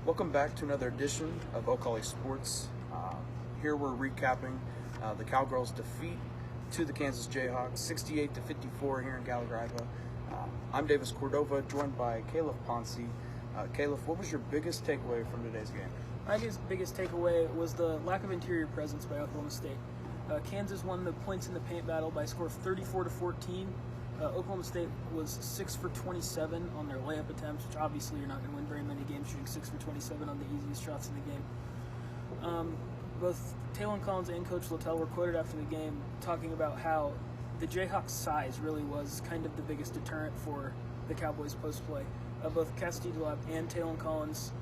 Welcome back to another edition of Ocali Sports. Here we're recapping the Cowgirls' defeat to the Kansas Jayhawks, 68-54 here in Calif. I'm Davis Cordova, joined by Calif Poncy. Calif, what was your biggest takeaway from today's game? My biggest takeaway was the lack of interior presence by Oklahoma State. Kansas won the points in the paint battle by a score of 34-14. Oklahoma State was 6 for 27 on their layup attempts, which obviously you're not going to win very many games shooting 6 for 27 on the easiest shots in the game. Both Taylor Collins and Coach Littell were quoted after the game talking about how the Jayhawks' size really was kind of the biggest deterrent for the Cowboys' post-play. Both Castillo and Taylor Collins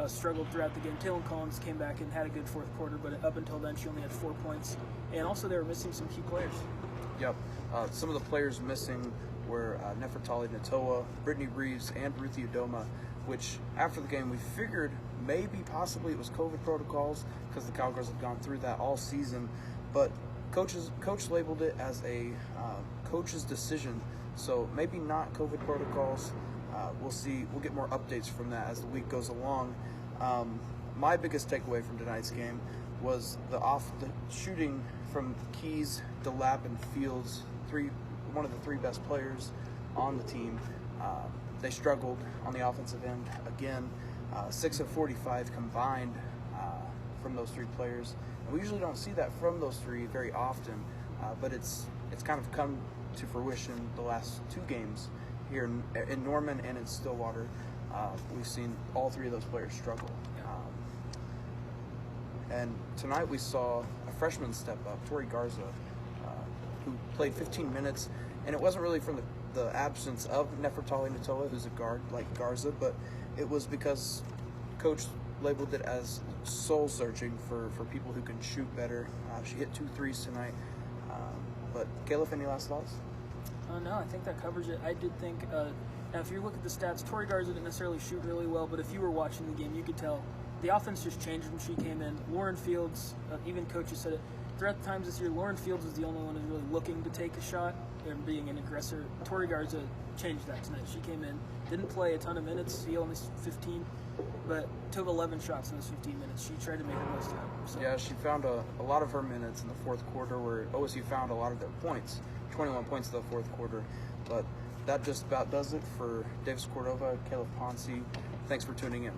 struggled throughout the game. Taylor Collins came back and had a good fourth quarter, but up until then she only had 4 points. And also they were missing some key players. Yep. Some of the players missing were Nefertali Natoa, Brittany Reeves, and Ruthie Udoma, which after the game we figured maybe possibly it was COVID protocols because the Cowgirls had gone through that all season, but coach labeled it as a coach's decision, so maybe not COVID protocols. We'll see. We'll get more updates from that as the week goes along. My biggest takeaway from tonight's game was the shooting from Keys, DeLapp, and Fields, one of the three best players on the team. They struggled on the offensive end again. 6 of 45 combined from those three players. And we usually don't see that from those three very often, but it's kind of come to fruition the last two games here in Norman and in Stillwater. We've seen all three of those players struggle. And tonight we saw a freshman step up, Tori Garza, who played 15 minutes, and it wasn't really from the absence of Nefertali Natoa, who's a guard like Garza, but it was because Coach labeled it as soul searching for people who can shoot better. She hit 2 threes tonight. But Calif, any last thoughts? No, I think that covers it. I did think, now if you look at the stats, Tori Garza didn't necessarily shoot really well, but if you were watching the game, you could tell the offense just changed when she came in. Lauren Fields, even coaches said it, throughout the times this year, Lauren Fields was the only one who's really looking to take a shot and being an aggressor. Tori Garza changed that tonight. She came in, didn't play a ton of minutes, she only 15, but took 11 shots in those 15 minutes. She tried to make the most of it. So. Yeah, she found a lot of her minutes in the fourth quarter where OSU found a lot of their points, 21 points in the fourth quarter. But that just about does it for Davis Cordova, Calif Poncy. Thanks for tuning in.